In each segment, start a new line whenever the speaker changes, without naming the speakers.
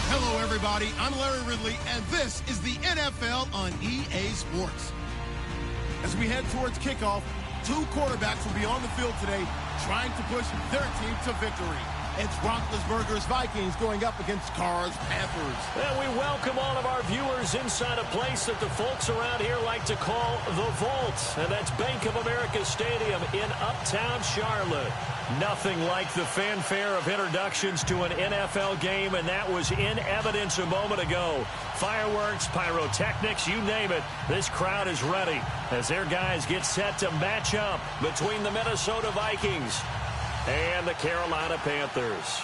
Hello, everybody. I'm Larry Ridley, and this is the NFL on EA Sports. As we head towards kickoff, two quarterbacks will be on the field today trying to push their team to victory. It's Roethlisberger's Vikings going up against Carr's Panthers.
And we welcome all of our viewers inside a place that the folks around here like to call the Vault. And that's Bank of America Stadium in Uptown Charlotte. Nothing like the fanfare of introductions to an NFL game, and that was in evidence a moment ago. Fireworks, pyrotechnics, you name it. This crowd is ready as their guys get set to match up between the Minnesota Vikings and the Carolina Panthers.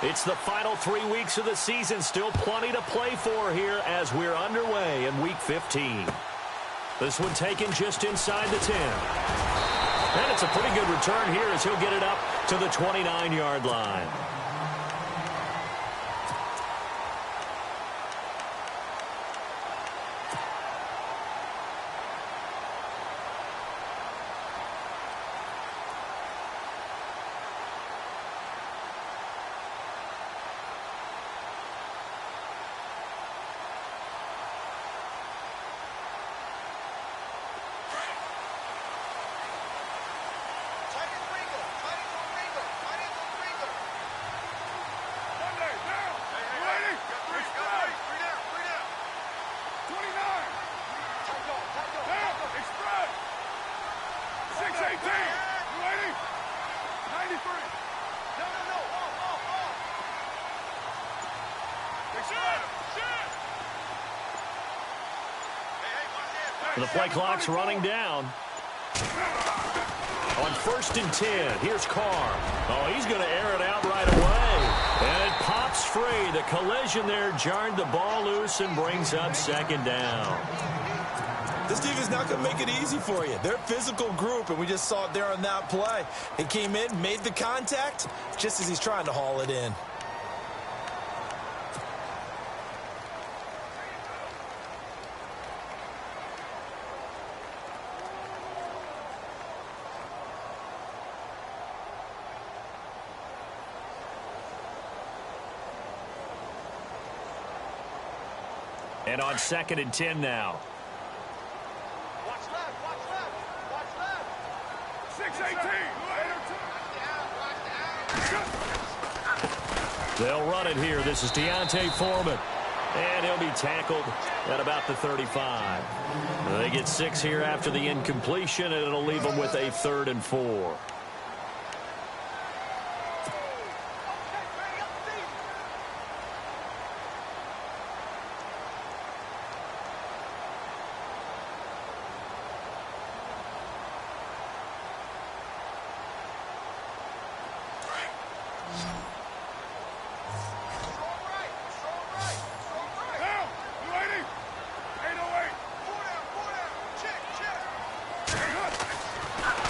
It's the final 3 weeks of the season. Still plenty to play for here as we're underway in Week 15. This one taken just inside the 10. And it's a pretty good return here as he'll get it up to the 29-yard line. The play clock's running down. On 1st and 10, here's Carr. Oh, he's going to air it out right away. And it pops free. The collision there jarred the ball loose and brings up 2nd down.
This defense is not going to make it easy for you. They're a physical group, and we just saw it there on that play. He came in, made the contact, just as he's trying to haul it in.
And on 2nd and 10 now.
Watch left, watch left, watch left.
6-18. They'll run it here. This is Deontay Foreman. And he'll be tackled at about the 35. They get 6 here after the incompletion, and it'll leave them with a 3rd and 4.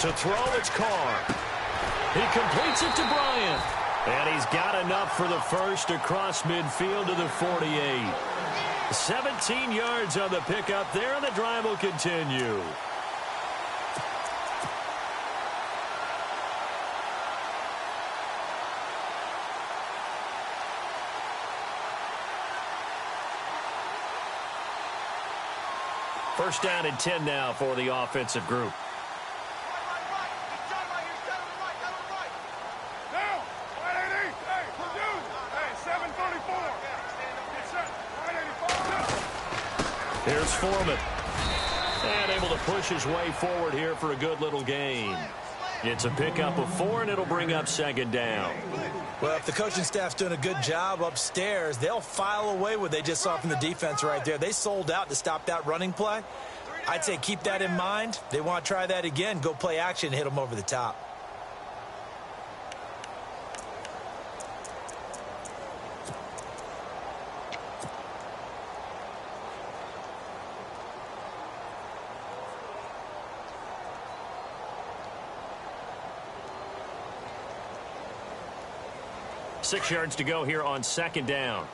To throw, it's Carr. He completes it to Bryant. And he's got enough for the first across midfield to the 48. 17 yards on the pickup there, and the drive will continue. First down and 10 now for the offensive group. Here's Foreman. And able to push his way forward here for a good little gain. It's a pickup of 4, and it'll bring up 2nd down.
Well, if the coaching staff's doing a good job upstairs, they'll file away what they just saw from the defense right there. They sold out to stop that running play. I'd say keep that in mind. They want to try that again. Go play action and hit them over the top.
6 yards to go here on 2nd down.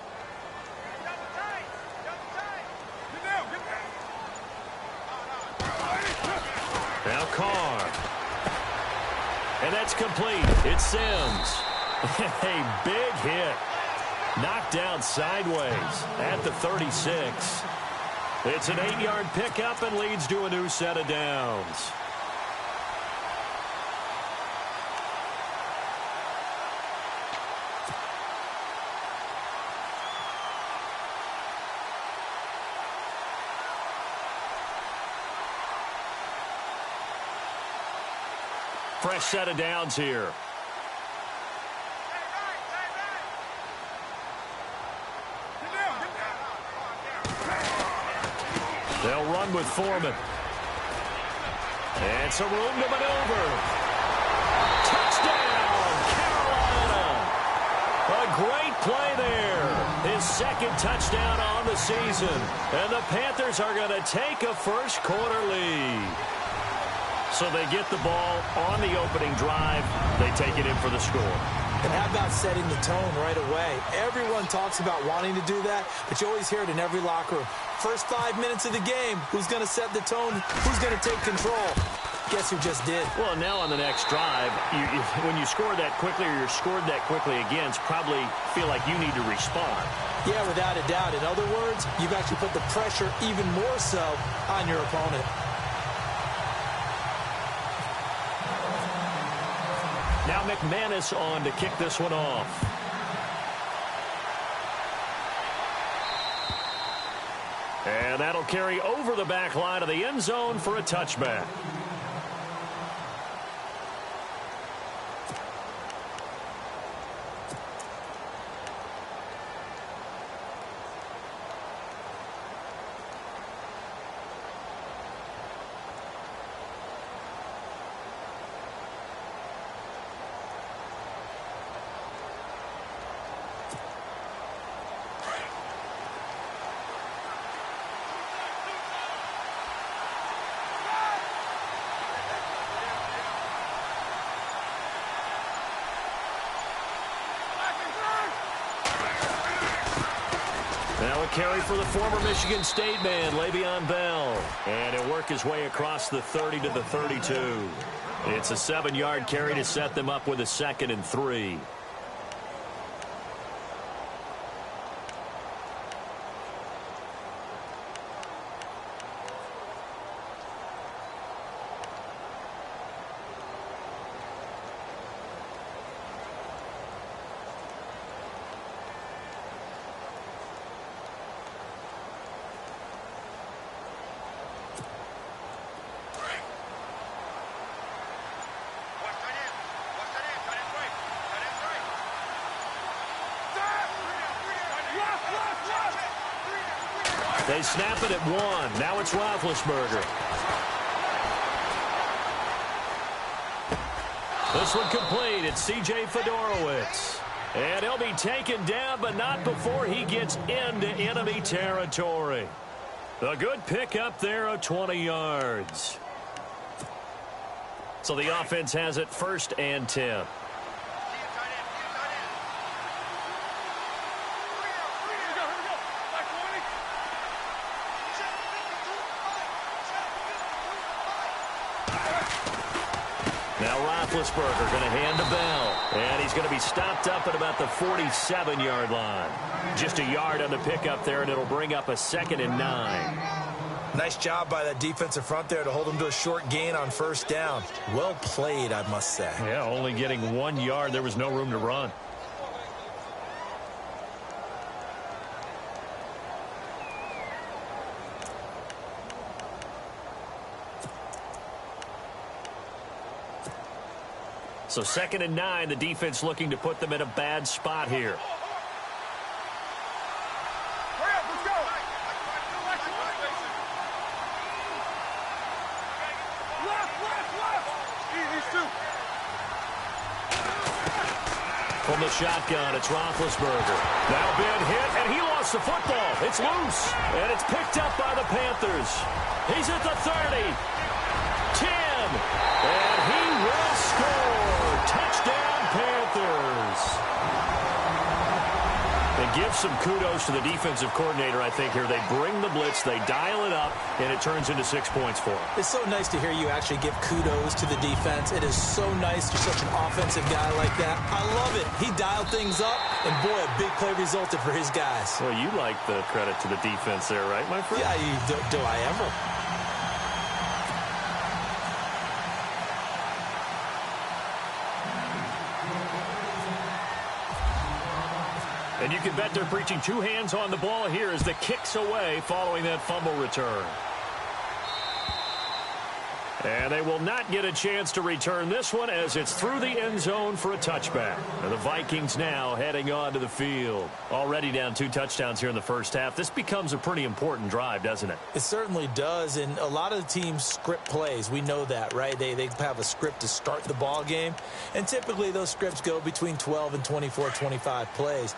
Now Carr. And that's complete. It's Sims. A big hit. Knocked down sideways at the 36. It's an 8-yard pickup and leads to a new set of downs. Fresh set of downs here. They'll run with Foreman. And some room to maneuver. Touchdown, Carolina. A great play there. His 2nd touchdown on the season. And the Panthers are going to take a first-quarter lead. So they get the ball on the opening drive. They take it in for the score.
And how about setting the tone right away? Everyone talks about wanting to do that, but you always hear it in every locker room. First 5 minutes of the game, who's going to set the tone? Who's going to take control? Guess who just did?
Well, now on the next drive, when you score that quickly or you're scored that quickly again, probably feel like you need to respond.
Yeah, without a doubt. In other words, you've actually put the pressure even more so on your opponent.
Now McManus on to kick this one off. And that'll carry over the back line of the end zone for a touchback. Now a carry for the former Michigan State man, Le'Veon Bell. And he'll work his way across the 30 to the 32. It's a 7-yard carry to set them up with a 2nd and 3. They snap it at 1. Now it's Roethlisberger. This one complete. It's C.J. Fedorowicz. And he'll be taken down, but not before he gets into enemy territory. A good pickup there of 20 yards. So the offense has it 1st and 10. Now Roethlisberger going to hand to Bell. And he's going to be stopped up at about the 47-yard line. Just a yard on the pickup there, and it'll bring up a 2nd and 9.
Nice job by that defensive front there to hold him to a short gain on 1st down. Well played, I must say.
Yeah, only getting 1 yard. There was no room to run. So 2nd and 9, the defense looking to put them in a bad spot here. From the shotgun, it's Roethlisberger. Now been hit, and he lost the football. It's loose, and it's picked up by the Panthers. He's at the 30, 10, and he will score. Touchdown, Panthers. And give some kudos to the defensive coordinator, I think, here. They bring the blitz, they dial it up, and it turns into 6 points for them.
It's so nice to hear you actually give kudos to the defense. It is so nice. You're such an offensive guy like that. I love it. He dialed things up, and boy, a big play resulted for his guys.
Well, you like the credit to the defense there, right, my friend?
Yeah, do I ever?
And you can bet they're preaching two hands on the ball here as the kick's away following that fumble return. And they will not get a chance to return this one as it's through the end zone for a touchback. And the Vikings now heading on to the field. Already down 2 touchdowns here in the first half. This becomes a pretty important drive, doesn't it?
It certainly does, and a lot of the teams script plays. We know that, right? They have a script to start the ball game, and typically those scripts go between 12 and 24, 25 plays.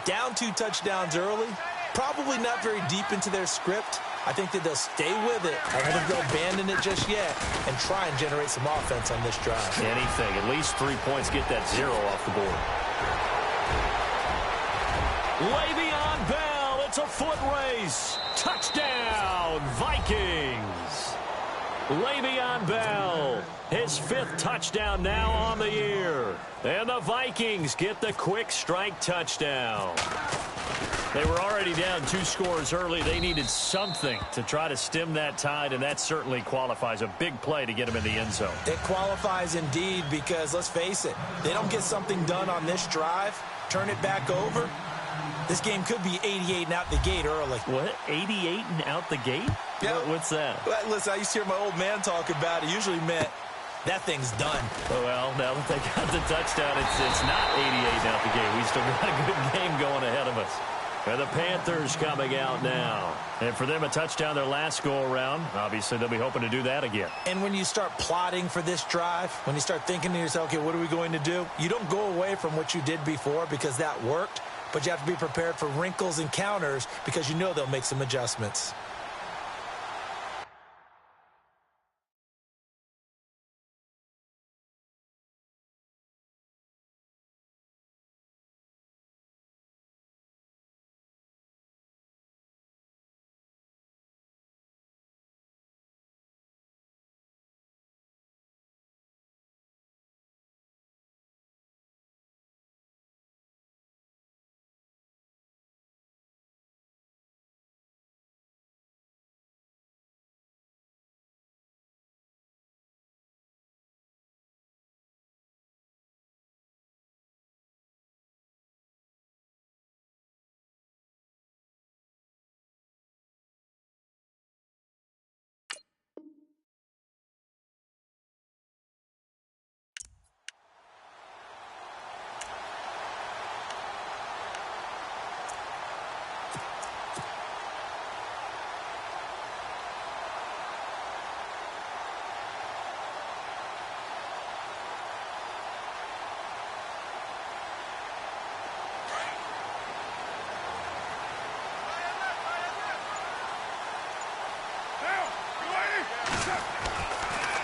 Down 2 touchdowns early, probably not very deep into their script. I think that they'll stay with it. I don't think they'll abandon it just yet and try and generate some offense on this drive.
Anything. At least 3 points. Get that 0 off the board. Le'Veon Bell. It's a foot race. Touchdown, Vikings. Le'Veon Bell, his 5th touchdown now on the year. And the Vikings get the quick strike touchdown. They were already down 2 scores early. They needed something to try to stem that tide, and that certainly qualifies. A big play to get them in the end zone.
It qualifies indeed because, let's face it, they don't get something done on this drive, turn it back over, this game could be 88 and out the gate early.
What? 88 and out the gate?
Yeah.
What's that?
Well, listen, I used to hear my old man talk about it. It usually meant that thing's done.
Well, now that they got the touchdown, it's not 88 out the gate. We still got a good game going ahead of us. And the Panthers coming out now. And for them, a touchdown their last go-around. Obviously, they'll be hoping to do that again.
And when you start plotting for this drive, when you start thinking to yourself, okay, what are we going to do? You don't go away from what you did before because that worked, but you have to be prepared for wrinkles and counters because you know they'll make some adjustments.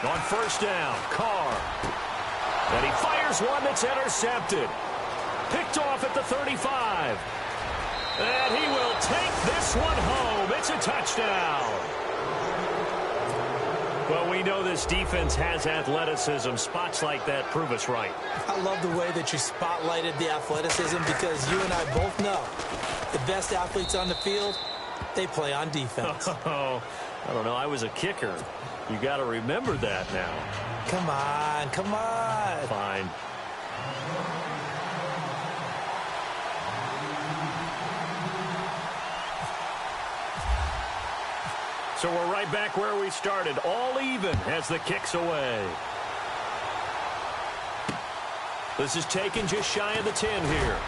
On first down, Carr. And he fires one that's intercepted. Picked off at the 35. And he will take this one home. It's a touchdown. Well, we know this defense has athleticism. Spots like that prove us right.
I love the way that you spotlighted the athleticism because you and I both know the best athletes on the field, they play on defense.
Oh, I don't know. I was a kicker. You got to remember that now.
Come on, come on.
Fine. So we're right back where we started. All even as the kick's away. This is taken just shy of the 10 here.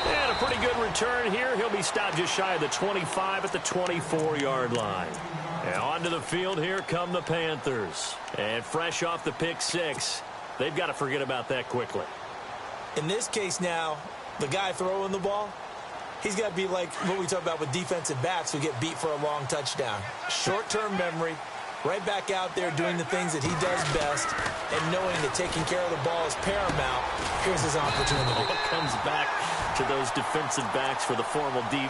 And a pretty good return here. He'll be stopped just shy of the 25 at the 24-yard line. And onto the field, here come the Panthers. And fresh off the pick 6, they've got to forget about that quickly.
In this case now, the guy throwing the ball, he's got to be like what we talk about with defensive backs who get beat for a long touchdown. Short-term memory, right back out there doing the things that he does best, and knowing that taking care of the ball is paramount. Here's his opportunity.
Ball comes back to to those defensive backs for the former DB,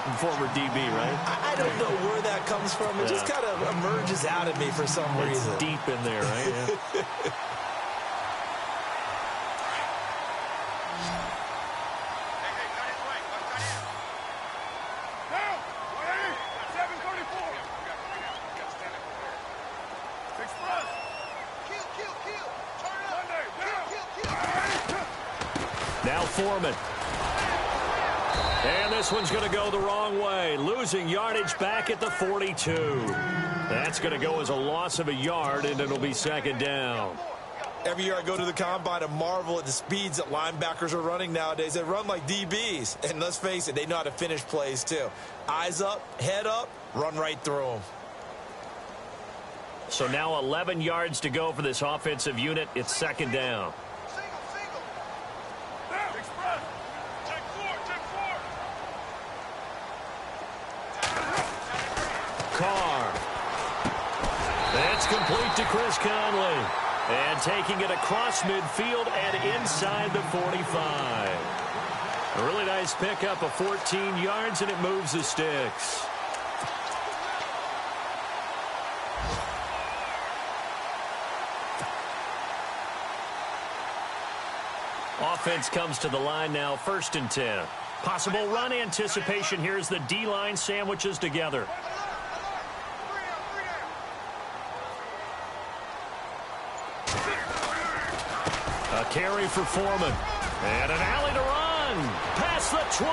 right?
I don't know where that comes from. It just kind of emerges out of me for some reason.
It's deep in there, right? Yeah. Now Foreman. And this one's going to go the wrong way. Losing yardage back at the 42. That's going to go as a loss of a yard, and it'll be second down.
Every year I go to the combine and marvel at the speeds that linebackers are running nowadays. They run like DBs. And let's face it, they know how to finish plays too. Eyes up, head up, run right through them.
So now 11 yards to go for this offensive unit. It's second down. Carr. That's complete to Chris Conley. And taking it across midfield and inside the 45. A really nice pickup of 14 yards, and it moves the sticks. Offense comes to the line now, 1st and 10. Possible run anticipation here as the D-line sandwiches together. A carry for Foreman. And an alley to run. Past the 20.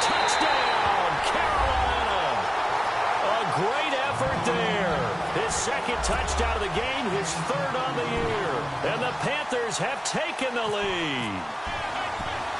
Touchdown, Carolina. A great effort there. His second touchdown of the game, his 3rd on the year. And the Panthers have taken the lead.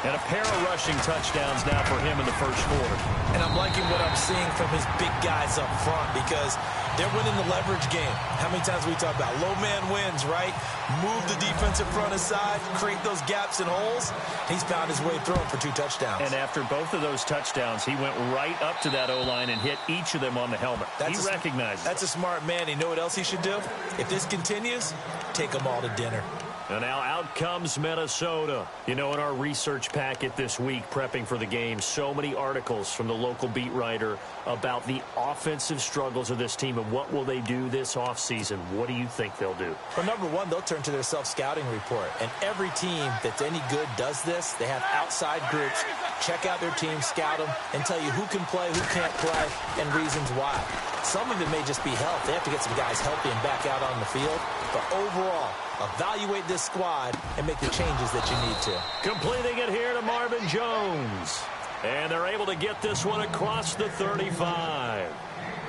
And a pair of rushing touchdowns now for him in the 1st quarter.
And I'm liking what I'm seeing from his big guys up front because they're winning the leverage game. How many times we talk about low man wins, right? Move the defensive front aside, create those gaps and holes. He's found his way through them for 2 touchdowns.
And after both of those touchdowns, he went right up to that O-line and hit each of them on the helmet. He recognized it.
That's a smart man. You know what else he should do? If this continues, take them all to dinner.
And now out comes Minnesota. You know, in our research packet this week, prepping for the game, so many articles from the local beat writer about the offensive struggles of this team and what will they do this offseason. What do you think they'll do?
Well, number one, they'll turn to their self-scouting report. And every team that's any good does this. They have outside groups. Check out their team, scout them, and tell you who can play, who can't play, and reasons why. Some of it may just be health. They have to get some guys healthy and back out on the field. But overall, evaluate this squad and make the changes that you need to.
Completing it here to Marvin Jones. And they're able to get this one across the 35.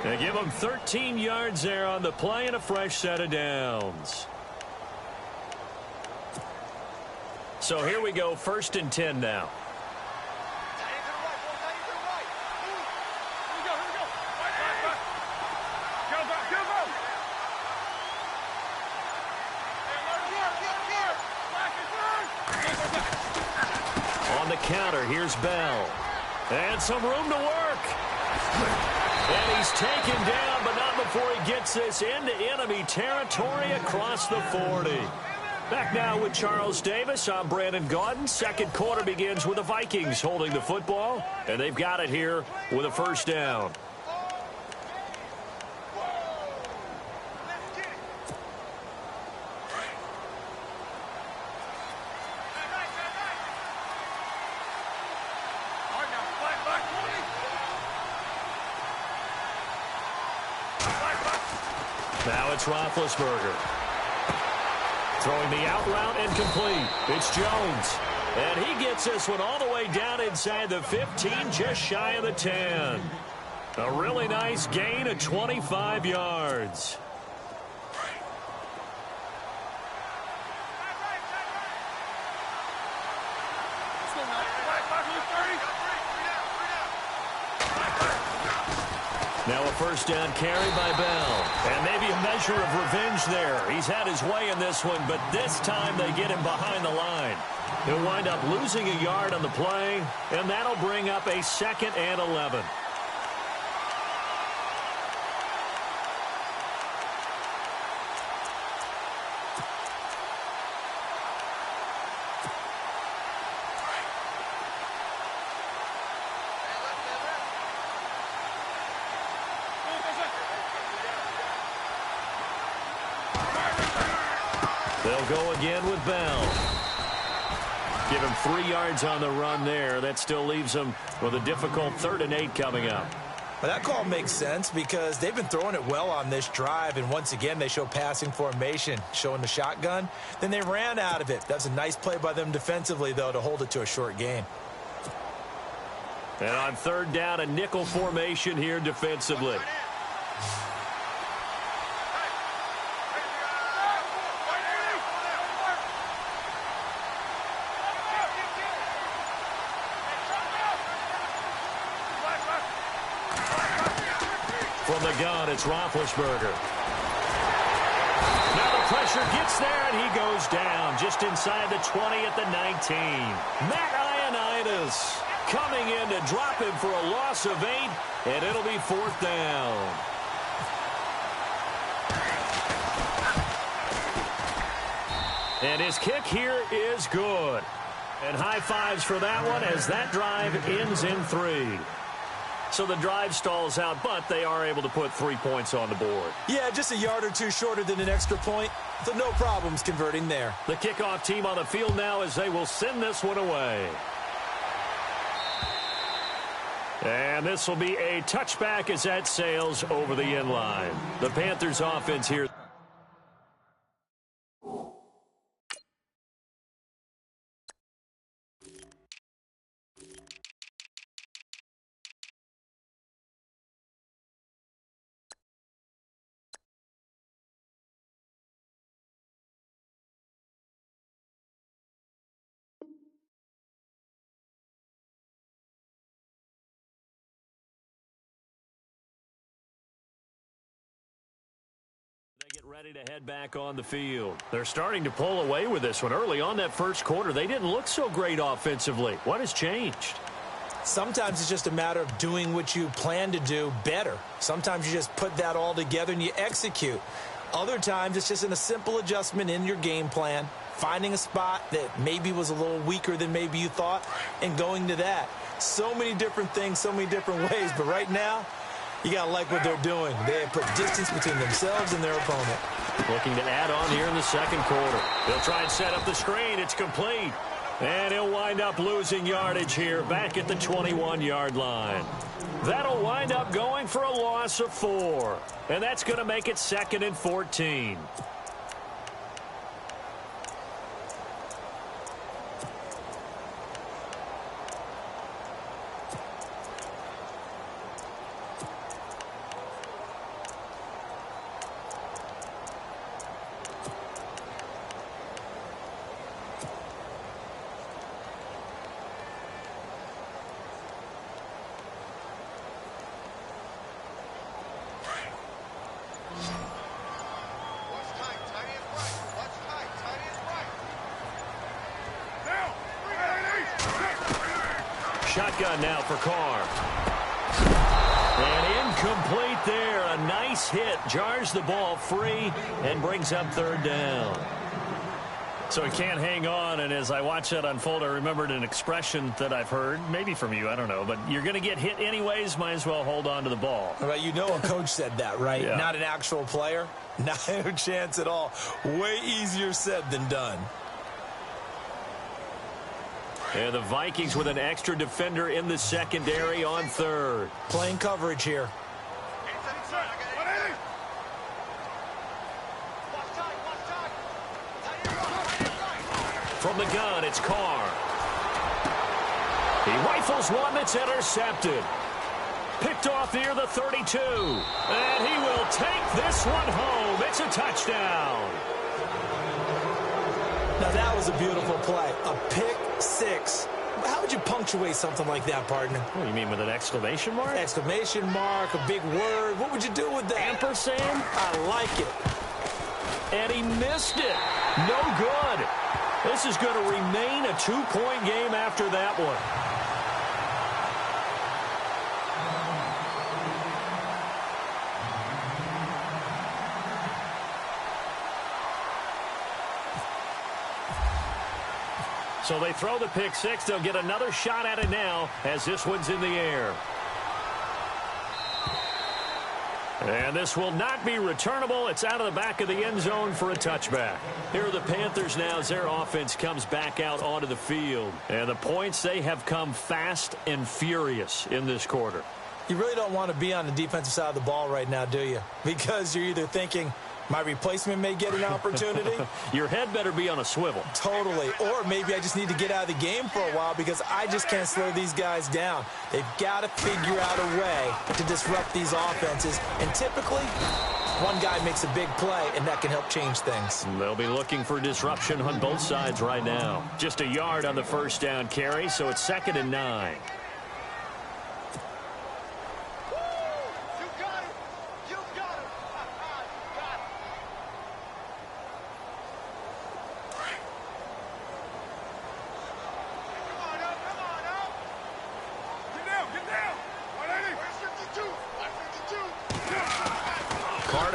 They give them 13 yards there on the play and a fresh set of downs. So here we go, 1st and 10 now. On the counter, here's Bell. And some room to work. And he's taken down, but not before he gets this into enemy territory across the 40. Back now with Charles Davis. I'm Brandon Gaudin. 2nd quarter begins with the Vikings holding the football, and they've got it here with a 1st down. Now it's Roethlisberger. Throwing the out route and complete. It's Jones. And he gets this one all the way down inside the 15, just shy of the 10. A really nice gain of 25 yards. Now a 1st down carry by Bell. And maybe a measure of revenge there. He's had his way in this one, but this time they get him behind the line. He'll wind up losing a yard on the play, and that'll bring up a 2nd and 11. They'll go again with Bell. Give him 3 yards on the run there. That still leaves him with a difficult 3rd and 8 coming up.
Well, that call makes sense because they've been throwing it well on this drive, and once again they show passing formation, showing the shotgun. Then they ran out of it. That's a nice play by them defensively, though, to hold it to a short gain.
And on 3rd down, a nickel formation here defensively. From the gun, it's Roethlisberger. Now the pressure gets there, and he goes down just inside the 20 at the 19. Matt Ioannidis coming in to drop him for a loss of 8, and it'll be 4th down. And his kick here is good. And high fives for that one as that drive ends in 3. So the drive stalls out, but they are able to put 3 points on the board.
Yeah, just a yard or two shorter than an extra point, so no problems converting there.
The kickoff team on the field now as they will send this one away. And this will be a touchback as that sails over the end line. The Panthers offense here. They get ready to head back on the field. They're starting to pull away with this one. Early on that first quarter, they didn't look so great offensively. What has changed?
Sometimes it's just a matter of doing what you plan to do better. Sometimes you just put that all together and you execute. Other times it's just in a simple adjustment in your game plan, finding a spot that maybe was a little weaker than maybe you thought, and going to that. So many different things, so many different ways, but right now, you got to like what they're doing. They have put distance between themselves and their opponent.
Looking to add on here in the second quarter. They'll try and set up the screen. It's complete. And he'll wind up losing yardage here back at the 21-yard line. That'll wind up going for a loss of 4. And that's going to make it 2nd and 14. Shotgun now for Carr. And incomplete there. A nice hit. Jars the ball free and brings up 3rd down. So he can't hang on, and as I watch that unfold, I remembered an expression that I've heard, maybe from you, I don't know, but you're going to get hit anyways, might as well hold on to the ball.
Well, you know a coach said that, right?
Yeah.
Not an actual player. No chance at all. Way easier said than done.
And the Vikings with an extra defender in the secondary on 3rd.
Playing coverage here.
From the gun, it's Carr. He rifles one that's intercepted. Picked off near the 32. And he will take this one home. It's a touchdown.
Now that was a beautiful play. A pick 6. How would you punctuate something like that, partner?
What do you mean, with an exclamation mark?
Exclamation mark, a big word. What would you do with that?
Ampersand?
I like it.
And he missed it. No good. This is going to remain a 2-point game after that one. So they throw the pick 6. They'll get another shot at it now as this one's in the air. And this will not be returnable. It's out of the back of the end zone for a touchback. Here are the Panthers now as their offense comes back out onto the field. And the points, they have come fast and furious in this quarter.
You really don't want to be on the defensive side of the ball right now, do you? Because you're either thinking, my replacement may get an opportunity.
Your head better be on a swivel.
Totally. Or maybe I just need to get out of the game for a while because I just can't slow these guys down. They've got to figure out a way to disrupt these offenses. And typically, one guy makes a big play, and that can help change things.
They'll be looking for disruption on both sides right now. Just a yard on the first down carry, so it's 2nd and 9.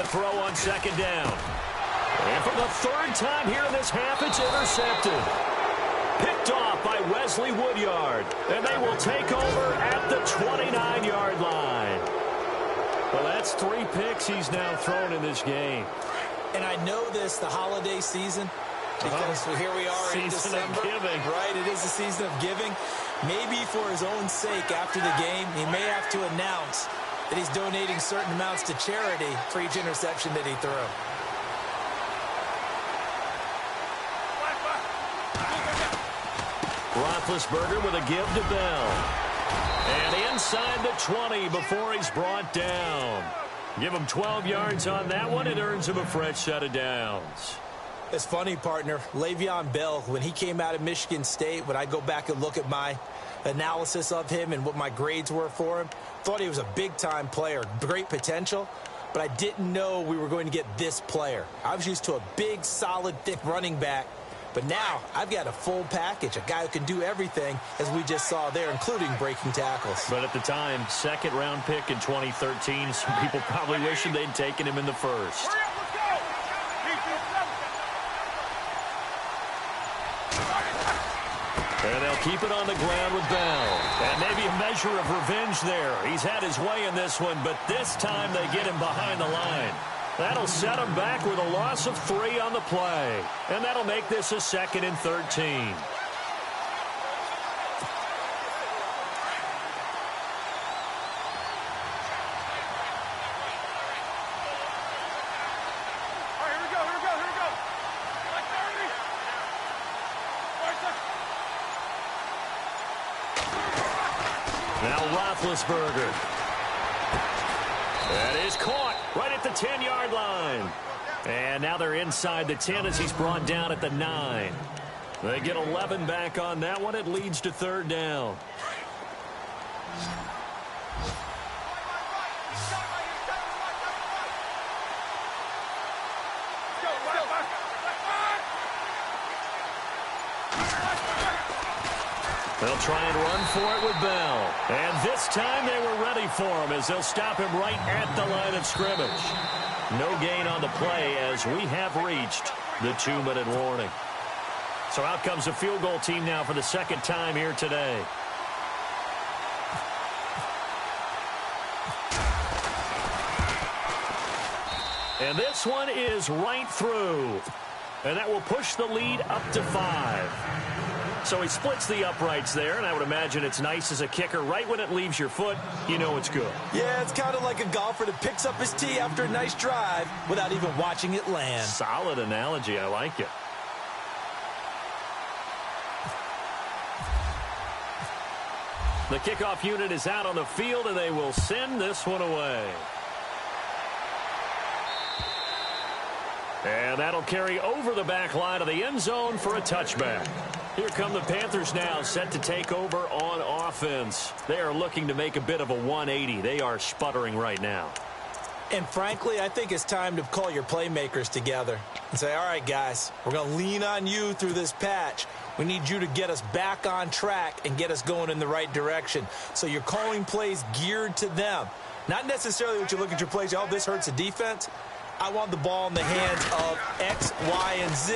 Throw on 2nd down. And for the 3rd time here in this half, it's intercepted. Picked off by Wesley Woodyard. And they will take over at the 29-yard line. Well, that's 3 picks he's now thrown in this game.
And I know this, the holiday season, because here we are in December.
Of giving.
Right, it is the season of giving. Maybe for his own sake after the game, he may have to announce that he's donating certain amounts to charity for each interception that he threw.
Roethlisberger with a give to Bell. And inside the 20 before he's brought down. Give him 12 yards on that one. It earns him a fresh set of downs.
It's funny, partner. Le'Veon Bell, when he came out of Michigan State, when I go back and look at my analysis of him and what my grades were for him, thought he was a big-time player, great potential, but I didn't know we were going to get this player. I was used to a big, solid, thick running back, but now I've got a full package, a guy who can do everything, as we just saw there, including breaking tackles.
But at the time, 2nd-round pick in 2013, some people probably wishing they'd taken him in the 1st. And they'll keep it on the ground with Bell. And maybe a measure of revenge there. He's had his way in this one, but this time they get him behind the line. That'll set him back with a loss of 3 on the play. And that'll make this a 2nd and 13. Roethlisberger. That is caught right at the 10-yard line. And now they're inside the 10 as he's brought down at the 9. They get 11 back on that one. It leads to 3rd down. They'll try and run for it with Bell. And this time they were ready for him as they'll stop him right at the line of scrimmage. No gain on the play as we have reached the 2-minute warning. So out comes the field goal team now for the 2nd time here today. And this one is right through. And that will push the lead up to 5. So he splits the uprights there, and I would imagine it's nice as a kicker. Right when it leaves your foot, you know it's good.
Yeah, it's kind of like a golfer that picks up his tee after a nice drive without even watching it land.
Solid analogy. I like it. The kickoff unit is out on the field, and they will send this one away. And that'll carry over the back line of the end zone for a touchback. Here come the Panthers now, set to take over on offense. They are looking to make a bit of a 180. They are sputtering right now.
And frankly, I think it's time to call your playmakers together and say, all right, guys, we're going to lean on you through this patch. We need you to get us back on track and get us going in the right direction. So you're calling plays geared to them. Not necessarily what you look at your plays, oh, this hurts the defense. I want the ball in the hands of X, Y, and Z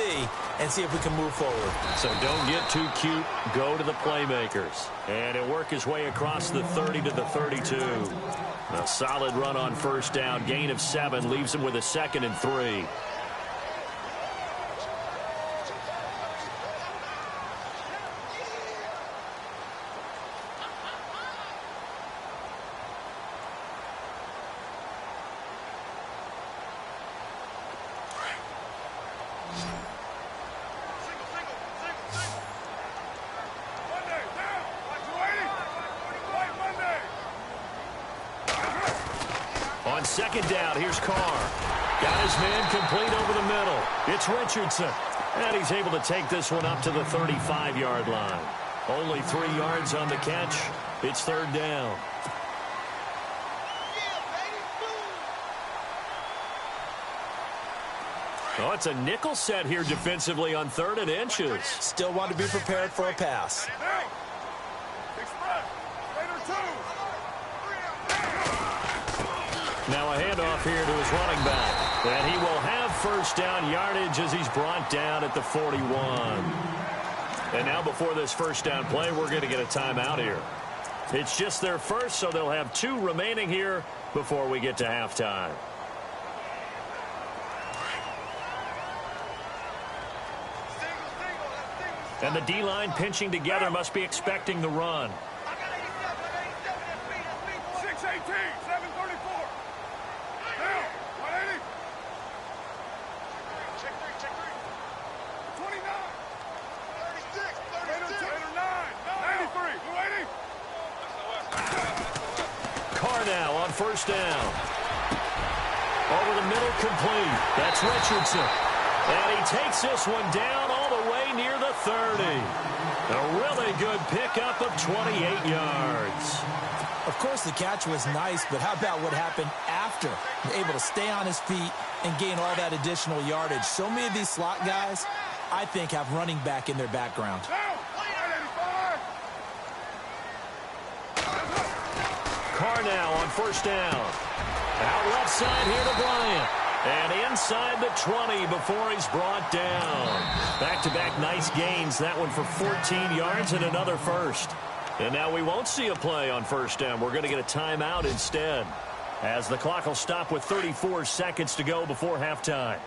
and see if we can move forward.
So don't get too cute. Go to the playmakers. And he'll work his way across the 30 to the 32. A solid run on first down. Gain of 7 leaves him with a 2nd and 3. On second down, here's Carr. Got his man complete over the middle. It's Richardson. And he's able to take this one up to the 35-yard line. Only 3 yards on the catch. It's 3rd down. Oh, it's a nickel set here defensively on 3rd and inches.
Still want to be prepared for a pass.
Now a handoff here to his running back. And he will have first down yardage as he's brought down at the 41. And now before this first down play, we're going to get a timeout here. It's just their first, so they'll have 2 remaining here before we get to halftime. And the D-line pinching together must be expecting the run.
6-18, 7-34. Now, 180. Check 3. 29. 36, 36. 93, 280.
Carr now on first down. Over the middle, complete. That's Richardson. And he takes this one down all the way near the 30. A really good pickup of 28 yards.
Of course, the catch was nice, but how about what happened after? Able to stay on his feet and gain all that additional yardage. So many of these slot guys, I think, have running back in their background.
Carr now on first down. Out left side here to Bryant. And inside the 20 before he's brought down. Back-to-back nice gains. That one for 14 yards and another first. And now we won't see a play on first down. We're going to get a timeout instead, as the clock will stop with 34 seconds to go before halftime.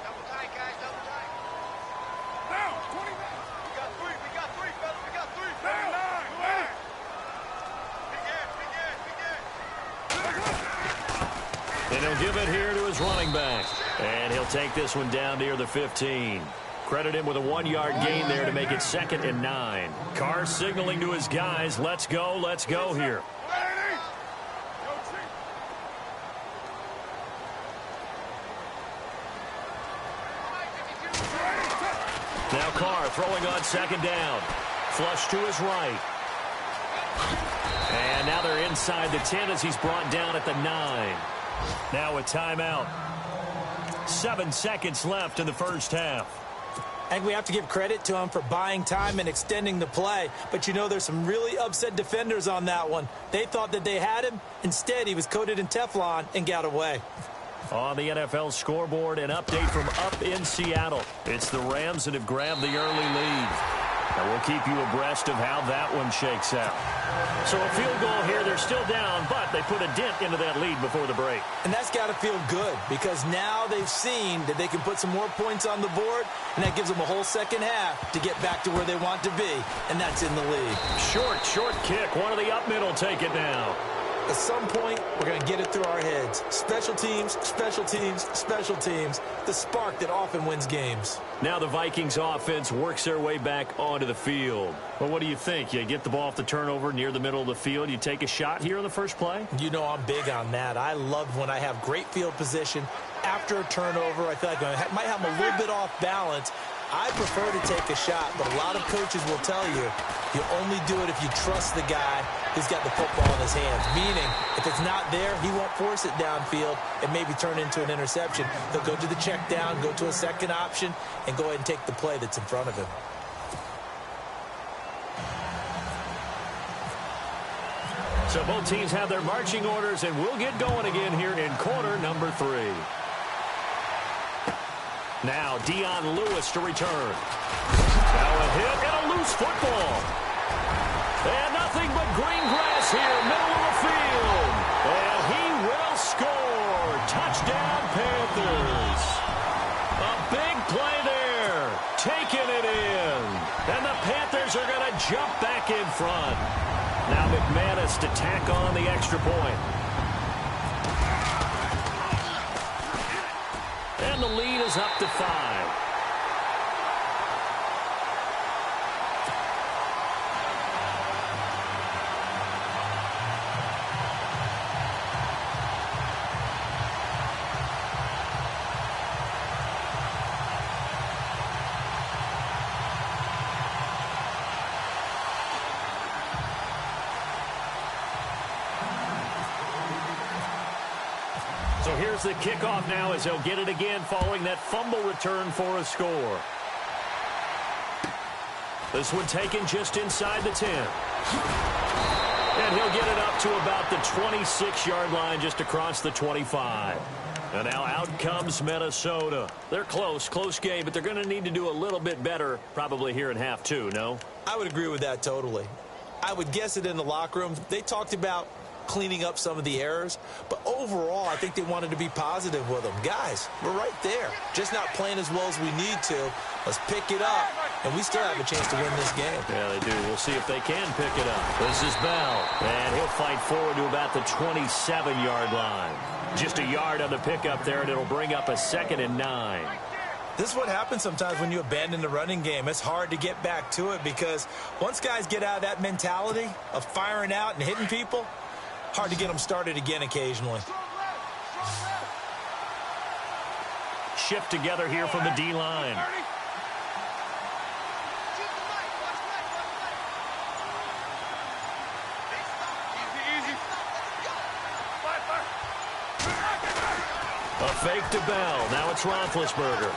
Double tight, guys, double tight. Now, 20. We got 3, fellas. We got 3. Now, 9.
And he'll give it here to his running back. And he'll take this one down near the 15. Credit him with a 1-yard gain there to make it 2nd and 9. Carr signaling to his guys, let's go here. Now Carr throwing on second down. Flush to his right. And now they're inside the 10 as he's brought down at the 9. Now a timeout. 7 seconds left in the first half.
I think we have to give credit to him for buying time and extending the play. But, you know, there's some really upset defenders on that one. They thought that they had him. Instead, he was coated in Teflon and got away.
On the NFL scoreboard, an update from up in Seattle. It's the Rams that have grabbed the early lead. And we'll keep you abreast of how that one shakes out. So a field goal here, they're still down, but they put a dent into that lead before the break.
And that's got to feel good, because now they've seen that they can put some more points on the board, and that gives them a whole second half to get back to where they want to be, and that's in the lead.
Short kick. One of the up middle take it now.
At some point, we're going to get it through our heads. Special teams, special teams, special teams. The spark that often wins games.
Now the Vikings offense works their way back onto the field. Well, what do you think? You get the ball off the turnover near the middle of the field. You take a shot here on the first play?
You know I'm big on that. I love when I have great field position. After a turnover, I feel like I might have a little bit off balance. I prefer to take a shot, but a lot of coaches will tell you only do it if you trust the guy who's got the football in his hands. Meaning, if it's not there, he won't force it downfield and maybe turn into an interception. He'll go to the check down, go to a second option, and go ahead and take the play that's in front of him.
So both teams have their marching orders, and we'll get going again here in quarter number 3. Now Dion Lewis to return. Now a hit and a loose football. And nothing but green grass here, middle of the field. And he will score. Touchdown, Panthers. A big play there. Taking it in. And the Panthers are going to jump back in front. Now McManus to tack on the extra point. And the lead is up to 5. So here's the kickoff now as they'll get it again following that fumble return for a score. This one taken just inside the 10. And he'll get it up to about the 26-yard line just across the 25. And now out comes Minnesota. They're close game, but they're going to need to do a little bit better probably here in half 2, no?
I would agree with that totally. I would guess it in the locker room. They talked about cleaning up some of the errors, but overall I think they wanted to be positive with them. Guys, we're right there, just not playing as well as we need to. Let's pick it up, and we still have a chance to win this game.
Yeah, they do. We'll see if they can pick it up. This is Bell, and he'll fight forward to about the 27-yard line. Just a yard on the pickup there, and it'll bring up a 2nd and 9.
This is what happens sometimes when you abandon the running game. It's hard to get back to it because once guys get out of that mentality of firing out and hitting people, hard to get them started again occasionally.
Shift together here from the D-line. A fake to Bell. Now it's Roethlisberger.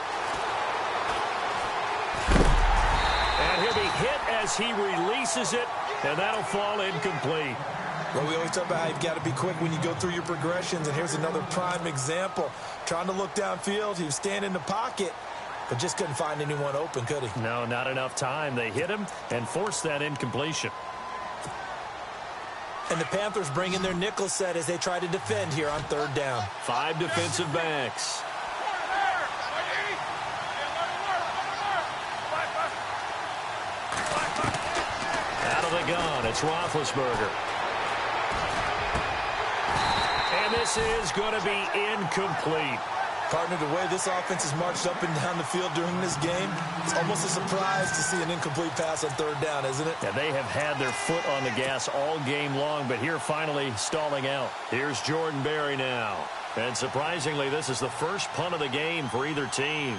And he'll be hit as he releases it, and that'll fall incomplete.
Well, we always talk about how you've got to be quick when you go through your progressions, and here's another prime example. Trying to look downfield, he was standing in the pocket, but just couldn't find anyone open, could he?
No, not enough time. They hit him and forced that incompletion.
And the Panthers bring in their nickel set as they try to defend here on 3rd down.
5 defensive backs. Out of the gun, it's Roethlisberger. And this is going to be incomplete.
Partner, the way this offense has marched up and down the field during this game, it's almost a surprise to see an incomplete pass on 3rd down, isn't it?
Yeah, they have had their foot on the gas all game long, but here finally stalling out. Here's Jordan Berry now. And surprisingly, this is the first punt of the game for either team.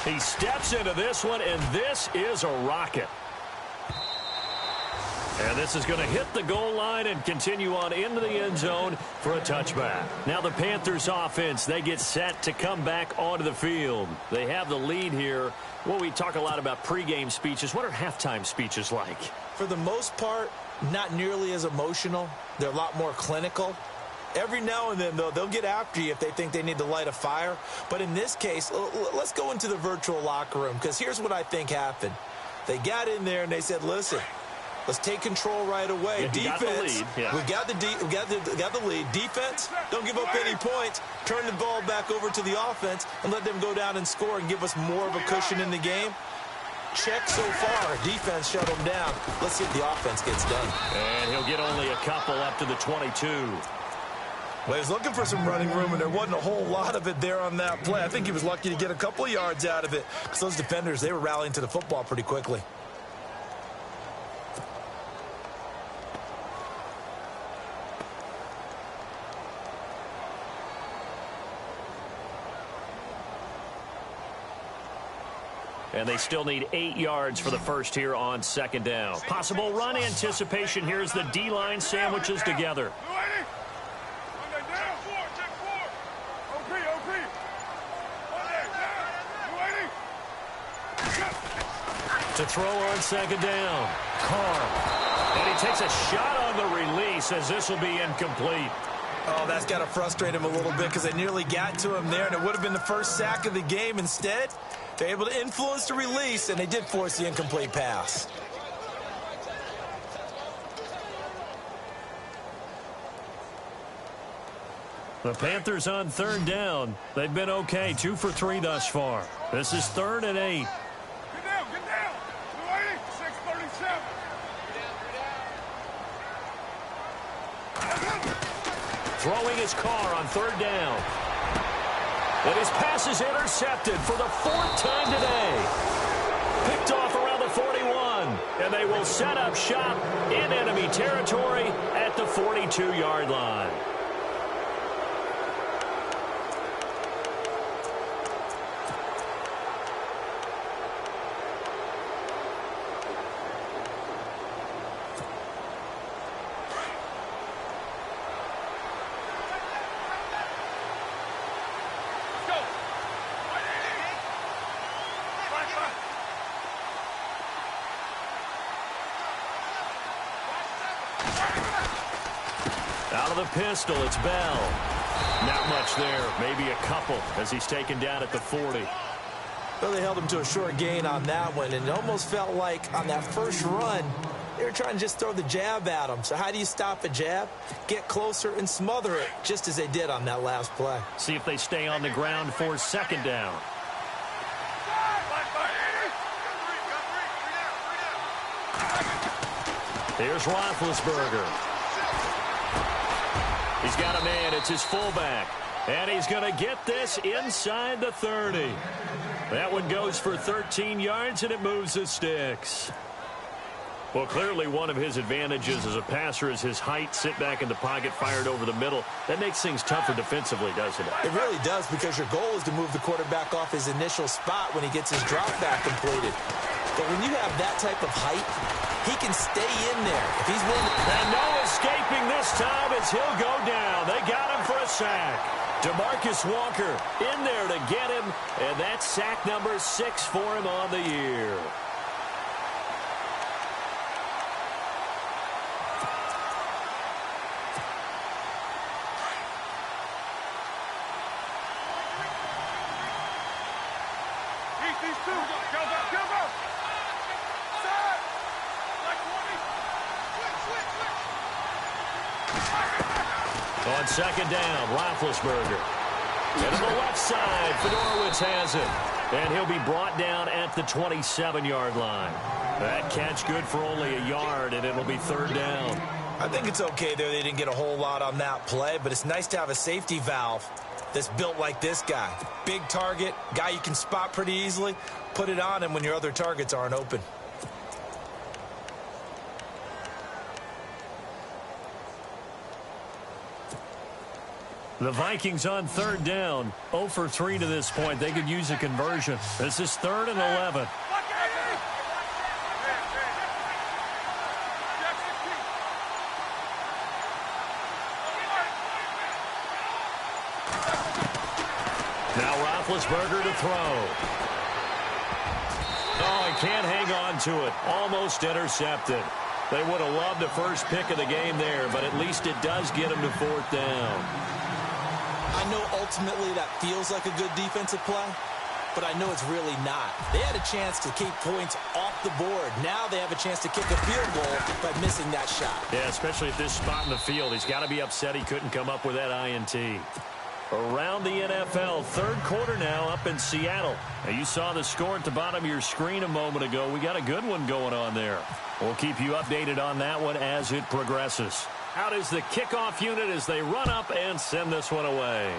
He steps into this one, and this is a rocket. And this is going to hit the goal line and continue on into the end zone for a touchback. Now the Panthers offense, they get set to come back onto the field. They have the lead here. Well, we talk a lot about pregame speeches. What are halftime speeches like?
For the most part, not nearly as emotional. They're a lot more clinical. Every now and then, though, they'll get after you if they think they need to light a fire. But in this case, let's go into the virtual locker room, because here's what I think happened. They got in there and they said, listen, let's take control right away.
Yeah,
defense, we got the lead. Defense, don't give up any points. Turn the ball back over to the offense and let them go down and score and give us more of a cushion in the game. Check so far. Defense shut them down. Let's see if the offense gets done.
And he'll get only a couple up to the 22.
Well, he was looking for some running room, and there wasn't a whole lot of it there on that play. I think he was lucky to get a couple of yards out of it, because those defenders, they were rallying to the football pretty quickly.
And they still need 8 yards for the first here on 2nd down. Possible run anticipation. Here's the D-line sandwiches together. To throw on second down. Carr. And he takes a shot on the release as this will be incomplete.
Oh, that's got to frustrate him a little bit because they nearly got to him there, and it would have been the first sack of the game. Instead, they're able to influence the release, and they did force the incomplete pass.
The Panthers on third down. They've been okay, 2 for 3 thus far. This is 3rd and 8.
Get down, get down. 637.
Throwing his Carr on third down. And his pass is intercepted for the 4th time today. Picked off around the 41. And they will set up shop in enemy territory at the 42-yard line. Out of the pistol, it's Bell. Not much there, maybe a couple as he's taken down at the 40.
Well, they held him to a short gain on that one, and it almost felt like on that first run, they were trying to just throw the jab at him. So how do you stop a jab? Get closer and smother it, just as they did on that last play.
See if they stay on the ground for second down. Here's Roethlisberger. He's got a man. It's his fullback. And he's going to get this inside the 30. That one goes for 13 yards, and it moves the sticks. Well, clearly one of his advantages as a passer is his height. Sit back in the pocket, fired over the middle. That makes things tougher defensively, doesn't it?
It really does, because your goal is to move the quarterback off his initial spot when he gets his drop back completed. But when you have that type of height, he can stay in there. If he's willing to...
And no escaping this time as he'll go down. They got him for a sack. DeMarcus Walker in there to get him, and that's sack number 6 for him on the year. On second down, Roethlisberger. And to the left side, Fedorowicz has it. And he'll be brought down at the 27-yard line. That catch good for only a yard, and it'll be third down.
I think it's okay there. They didn't get a whole lot on that play, but it's nice to have a safety valve that's built like this guy. Big target, guy you can spot pretty easily. Put it on him when your other targets aren't open.
The Vikings on third down, 0 for 3 to this point. They could use a conversion. This is 3rd and 11. Now Roethlisberger to throw. Oh, he can't hang on to it. Almost intercepted. They would have loved the first pick of the game there, but at least it does get them to 4th down.
I know ultimately that feels like a good defensive play, but I know it's really not. They had a chance to keep points off the board. Now they have a chance to kick a field goal by missing that shot.
Yeah, especially at this spot in the field. He's got to be upset he couldn't come up with that INT. Around the NFL, third quarter now up in Seattle. Now, you saw the score at the bottom of your screen a moment ago. We got a good one going on there. We'll keep you updated on that one as it progresses. Out is the kickoff unit as they run up and send this one away.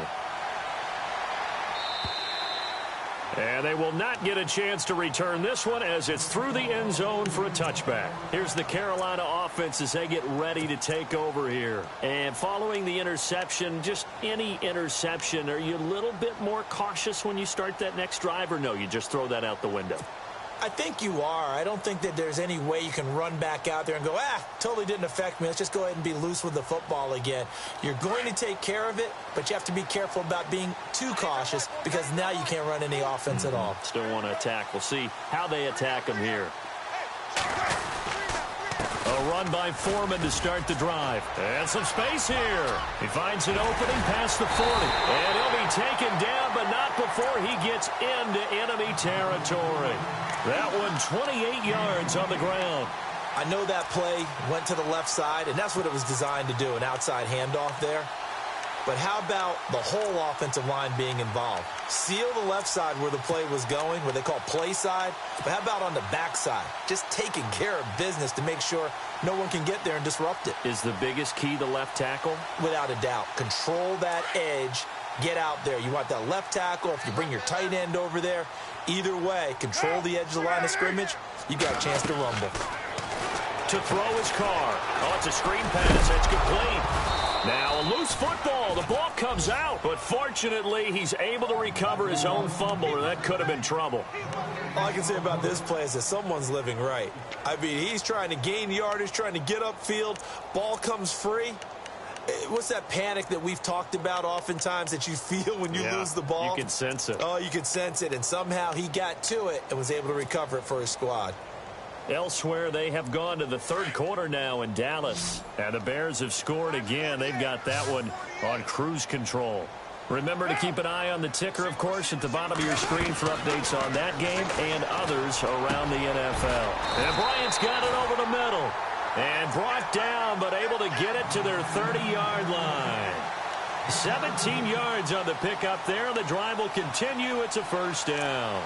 And they will not get a chance to return this one as it's through the end zone for a touchback. Here's the Carolina offense as they get ready to take over here. And following the interception, just any interception, are you a little bit more cautious when you start that next drive, or no, you just throw that out the window?
I think you are. I don't think that there's any way you can run back out there and go, totally didn't affect me. Let's just go ahead and be loose with the football again. You're going to take care of it, but you have to be careful about being too cautious because now you can't run any offense at all.
Still want to attack. We'll see how they attack him here. A run by Foreman to start the drive. And some space here. He finds an opening past the 40. And he'll be taken down, but not before he gets into enemy territory. That one 28 yards on the ground.
I know that play went to the left side, and that's what it was designed to do, an outside handoff there. But how about the whole offensive line being involved? Seal the left side where the play was going, where they call play side. But how about on the back side? Just taking care of business to make sure no one can get there and disrupt it.
Is the biggest key the left tackle?
Without a doubt. Control that edge. Get out there. You want that left tackle. If you bring your tight end over there, either way, control the edge of the line of scrimmage. You got a chance to rumble.
To throw his car. Oh, it's a screen pass. It's complete. Now a loose football. The ball comes out, but fortunately he's able to recover his own fumble, or that could have been trouble.
All I can say about this play is that someone's living right. I mean, he's trying to gain yardage, trying to get upfield. Ball comes free. What's that panic that we've talked about oftentimes that you feel when you lose the ball?
You can sense it.
Oh, you can sense it, and somehow he got to it and was able to recover it for his squad.
Elsewhere, they have gone to the third quarter now in Dallas. And the Bears have scored again. They've got that one on cruise control. Remember to keep an eye on the ticker, of course, at the bottom of your screen for updates on that game and others around the NFL. And Bryant's got it over the middle. And brought down, but able to get it to their 30-yard line. 17 yards on the pickup there. The drive will continue. It's a first down.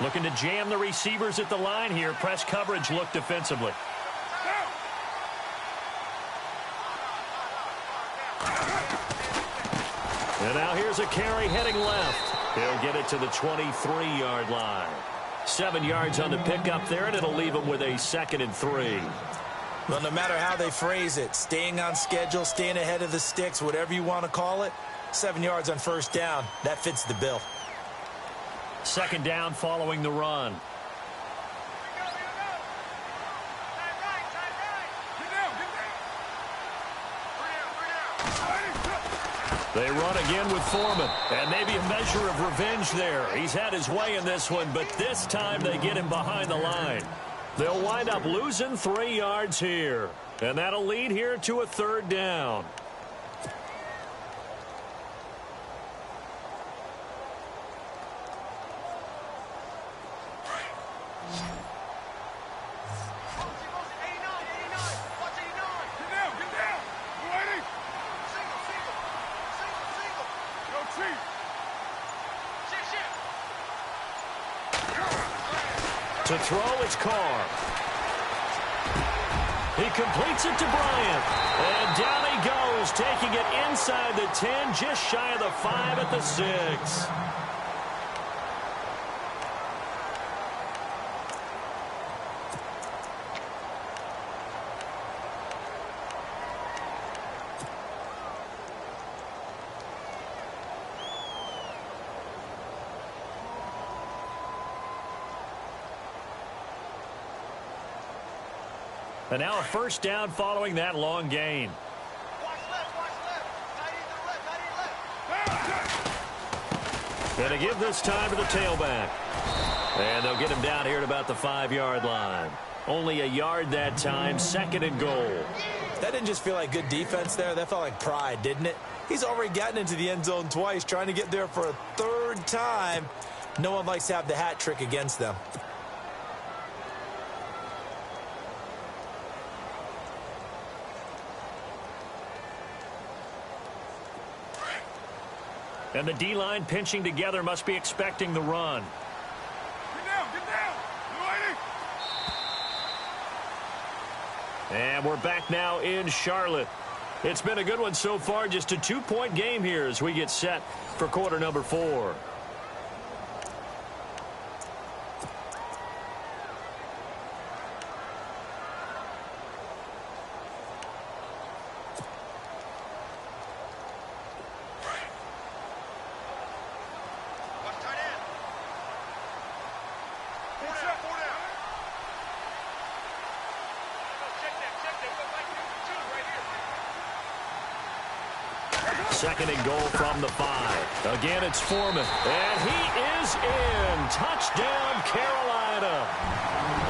Looking to jam the receivers at the line here. Press coverage look defensively. And now here's a carry heading left. He'll get it to the 23-yard line. 7 yards on the pickup there, and it'll leave him with a 2nd and 3.
Well, no matter how they phrase it, staying on schedule, staying ahead of the sticks, whatever you want to call it, 7 yards on first down, that fits the bill.
2nd down following the run. They run again with Foreman, and maybe a measure of revenge there. He's had his way in this one, but this time they get him behind the line. They'll wind up losing 3 yards here, and that'll lead here to a 3rd down. To throw, it's Carr. He completes it to Bryant. And down he goes, taking it inside the 10, just shy of the 5 at the 6. And now a first down following that long gain. Going to give this time to the tailback. And they'll get him down here at about the 5-yard line. Only a yard that time, 2nd and goal.
That didn't just feel like good defense there. That felt like pride, didn't it? He's already gotten into the end zone twice, trying to get there for a 3rd time. No one likes to have the hat trick against them.
And the D-line pinching together, must be expecting the run.
Get down, get down.
And we're back now in Charlotte. It's been a good one so far, just a 2-point game here as we get set for quarter number 4. Second and goal from the 5. Again, it's Foreman. And he is in. Touchdown, Carolina.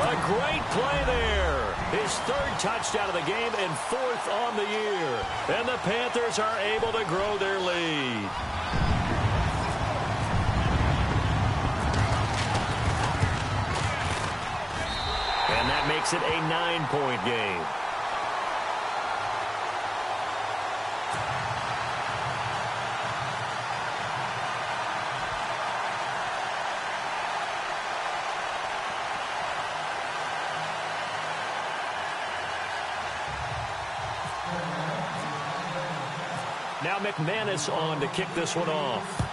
A great play there. His third touchdown of the game and fourth on the year. And the Panthers are able to grow their lead. And that makes it a 9-point game. Now McManus on to kick this one off.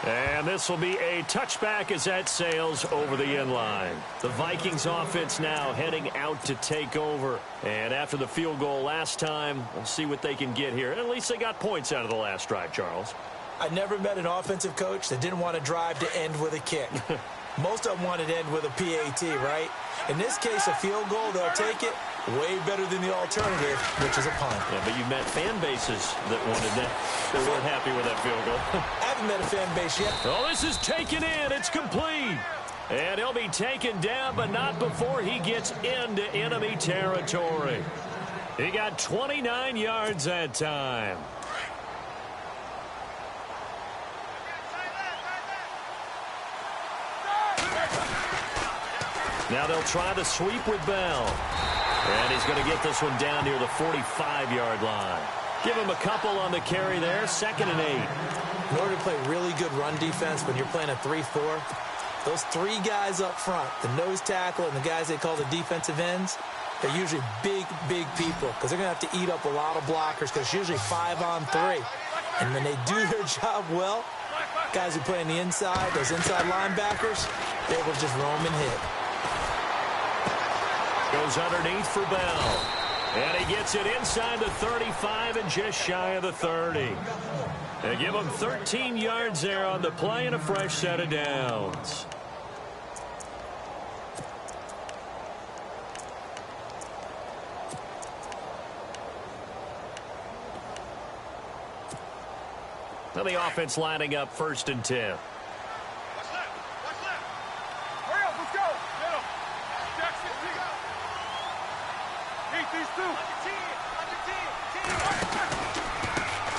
And this will be a touchback as that sails over the end line. The Vikings offense now heading out to take over. And after the field goal last time, we'll see what they can get here. At least they got points out of the last drive, Charles.
I never met an offensive coach that didn't want to drive to end with a kick. Most of them wanted to end with a PAT, right? In this case, a field goal, they'll take it. Way better than the alternative, which is a punt.
Yeah, but you've met fan bases that wanted that. They weren't happy with that field goal.
I haven't met a fan base yet.
Oh, this is taken in. It's complete. And he'll be taken down, but not before he gets into enemy territory. He got 29 yards that time. Now they'll try the sweep with Bell. And he's going to get this one down near the 45-yard line. Give him a couple on the carry there. 2nd and 8.
In order to play really good run defense when you're playing a 3-4, those three guys up front, the nose tackle and the guys they call the defensive ends, they're usually big, big people because they're going to have to eat up a lot of blockers because it's usually 5-on-3. And when they do their job well, guys who play on the inside, those inside linebackers, they're able to just roam and hit.
Goes underneath for Bell. And he gets it inside the 35 and just shy of the 30. They give him 13 yards there on the play and a fresh set of downs. Now the offense lining up 1st and 10.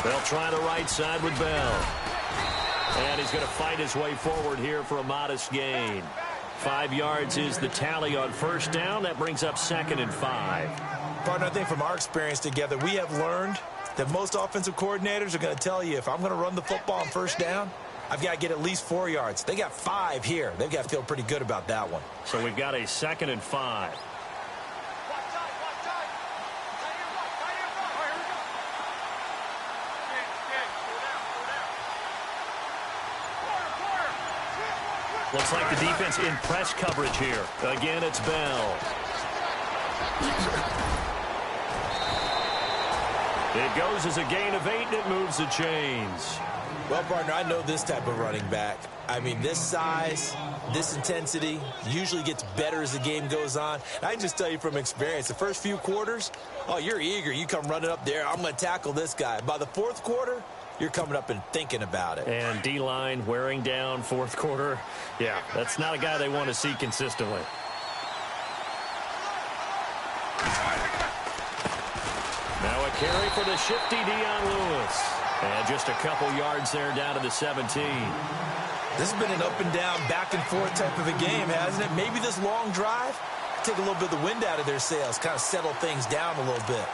They'll try the right side with Bell. And he's going to fight his way forward here for a modest gain. 5 yards is the tally on 1st down. That brings up 2nd and 5.
Partner, I think from our experience together, we have learned that most offensive coordinators are going to tell you if I'm going to run the football on 1st down, I've got to get at least 4 yards. They got 5 here. They've got to feel pretty good about that one.
So we've got a 2nd and 5. Looks like the defense in press coverage here. Again, it's Bell. It goes as a gain of 8, and it moves the chains.
Well, partner, I know this type of running back. I mean, this size, this intensity usually gets better as the game goes on. And I can just tell you from experience, the first few quarters, oh, you're eager. You come running up there. I'm going to tackle this guy. By the 4th quarter, you're coming up and thinking about it.
And D-line wearing down 4th quarter. Yeah, that's not a guy they want to see consistently. Now a carry for the shifty Dion Lewis. And just a couple yards there down to the 17.
This has been an up and down, back and forth type of a game, hasn't it? Maybe this long drive, take a little bit of the wind out of their sails, kind of settle things down a little bit.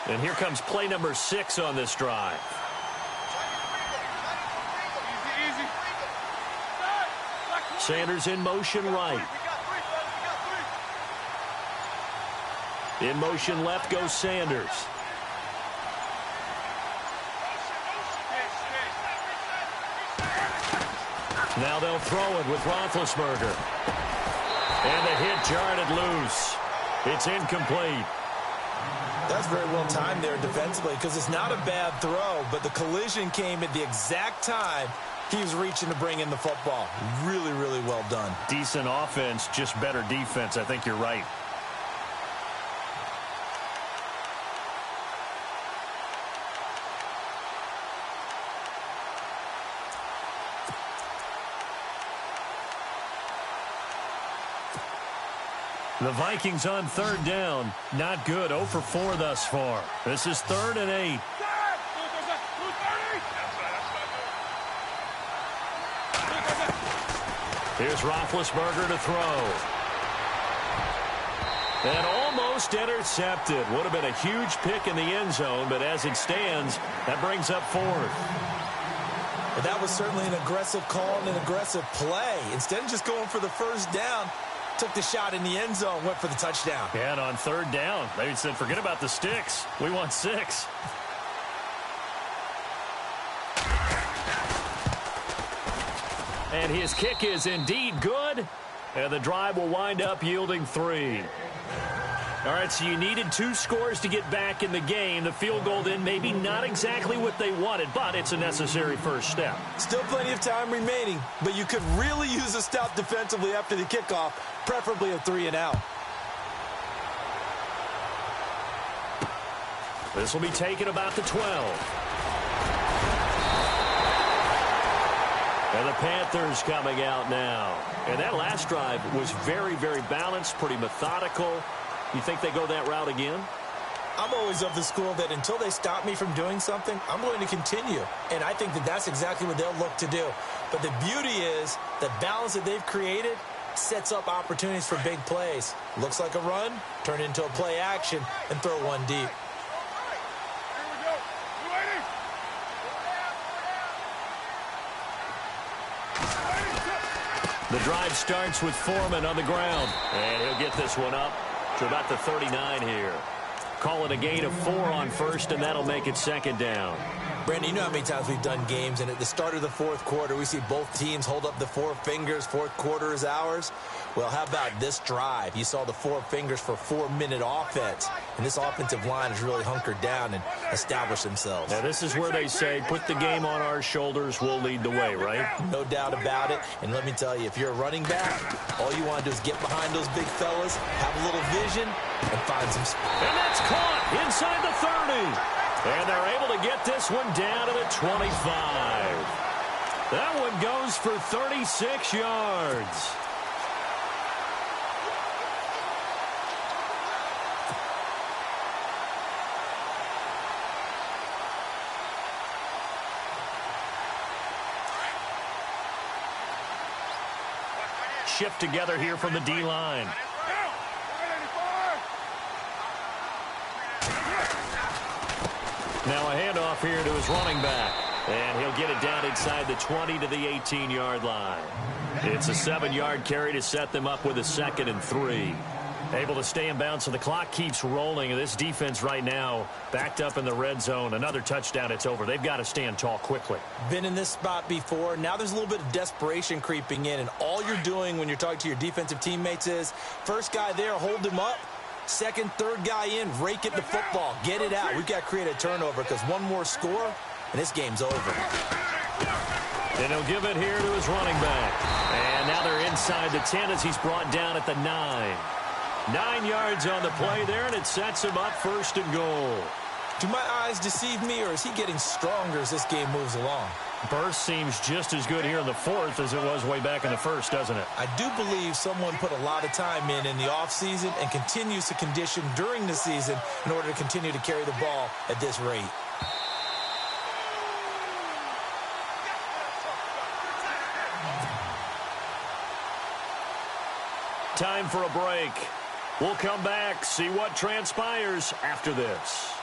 And here comes play number 6 on this drive. Sanders in motion right. In motion left goes Sanders. Now they'll throw it with Roethlisberger. And the hit jarred it loose. It's incomplete.
That's very well timed there defensively because it's not a bad throw, but the collision came at the exact time He was reaching to bring in the football. Really, really well done.
Decent offense, just better defense. I think you're right. The Vikings on third down. Not good. 0 for 4 thus far. This is 3rd and 8. Here's Roethlisberger to throw. And almost intercepted. Would have been a huge pick in the end zone, but as it stands, that brings up 4th.
Well, that was certainly an aggressive call and an aggressive play. Instead of just going for the first down, took the shot in the end zone, went for the touchdown.
Yeah, and on third down, they said, forget about the sticks. We want 6. And his kick is indeed good. And the drive will wind up yielding 3. All right, so you needed 2 scores to get back in the game. The field goal then maybe not exactly what they wanted, but it's a necessary first step.
Still plenty of time remaining, but you could really use a stop defensively after the kickoff, preferably a 3 and out.
This will be taken about the 12. And the Panthers coming out now. And that last drive was very, very balanced, pretty methodical. You think they go that route again?
I'm always of the school that until they stop me from doing something, I'm going to continue. And I think that that's exactly what they'll look to do. But the beauty is the balance that they've created sets up opportunities for big plays. Looks like a run, turn into a play action, and throw one deep.
The drive starts with Foreman on the ground. And he'll get this one up to about the 39 here. Call it a gain of 4 on first, and that'll make it 2nd down.
Brandon, you know how many times we've done games, and at the start of the 4th quarter, we see both teams hold up the 4 fingers, 4th quarter is ours. Well, how about this drive? You saw the 4 fingers for 4-minute offense, and this offensive line has really hunkered down and established themselves.
Now, this is where they say, put the game on our shoulders, we'll lead the way, right?
No doubt about it, and let me tell you, if you're a running back, all you want to do is get behind those big fellas, have a little vision, and find some space.
And that's caught inside the 30. And they're able to get this one down to the 25. That one goes for 36 yards. Shift together here from the D-line. Now a handoff here to his running back. And he'll get it down inside the 20 to the 18-yard line. It's a 7-yard carry to set them up with a 2nd and 3. Able to stay in bounds, so the clock keeps rolling. And this defense right now backed up in the red zone. Another touchdown, it's over. They've got to stand tall quickly.
Been in this spot before. Now there's a little bit of desperation creeping in. And all you're doing when you're talking to your defensive teammates is, first guy there, hold him up. Second, third guy in, rake it the football. Get it out. We've got to create a turnover because one more score, and this game's over.
And he'll give it here to his running back. And now they're inside the 10 as he's brought down at the 9. 9 yards on the play there, and it sets him up 1st and goal.
Do my eyes deceive me, or is he getting stronger as this game moves along?
Burst seems just as good here in the 4th as it was way back in the 1st, doesn't it?
I do believe someone put a lot of time in the offseason and continues to condition during the season in order to continue to carry the ball at this rate.
Time for a break. We'll come back, see what transpires after this.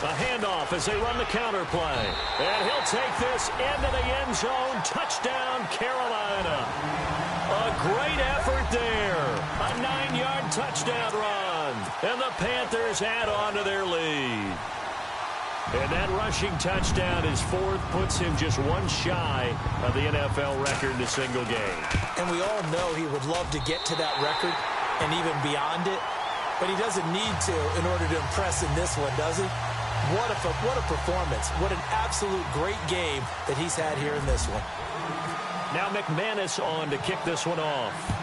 A handoff as they run the counter play. And he'll take this into the end zone. Touchdown, Carolina. A great effort there. A 9-yard touchdown run. And the Panthers add on to their lead. And that rushing touchdown, his fourth, puts him just one shy of the NFL record in a single game.
And we all know he would love to get to that record and even beyond it, but he doesn't need to in order to impress in this one, does he? What a performance. What an absolute great game that he's had here in this one.
Now McManus on to kick this one off.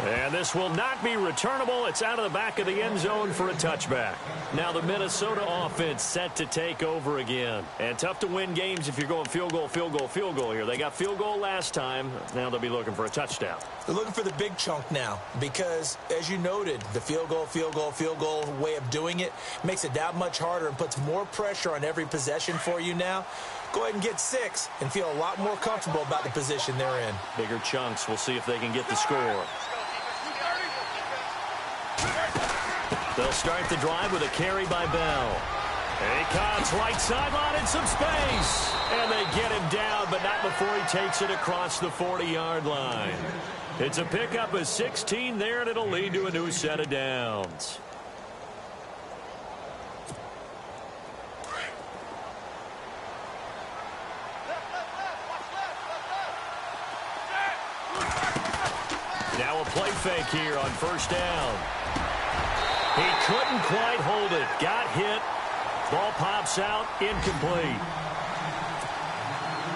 And this will not be returnable. It's out of the back of the end zone for a touchback. Now the Minnesota offense set to take over again. And tough to win games if you're going field goal, field goal, field goal here. They got field goal last time. Now they'll be looking for a touchdown.
They're looking for the big chunk now because, as you noted, the field goal, field goal, field goal way of doing it makes it that much harder and puts more pressure on every possession for you now. Go ahead and get 6 and feel a lot more comfortable about the position they're in.
Bigger chunks. We'll see if they can get the score. They'll start the drive with a carry by Bell. He cuts right sideline in some space. And they get him down, but not before he takes it across the 40-yard line. It's a pickup of 16 there, and it'll lead to a new set of downs. Now a play fake here on first down. He couldn't quite hold it. Got hit. Ball pops out. Incomplete.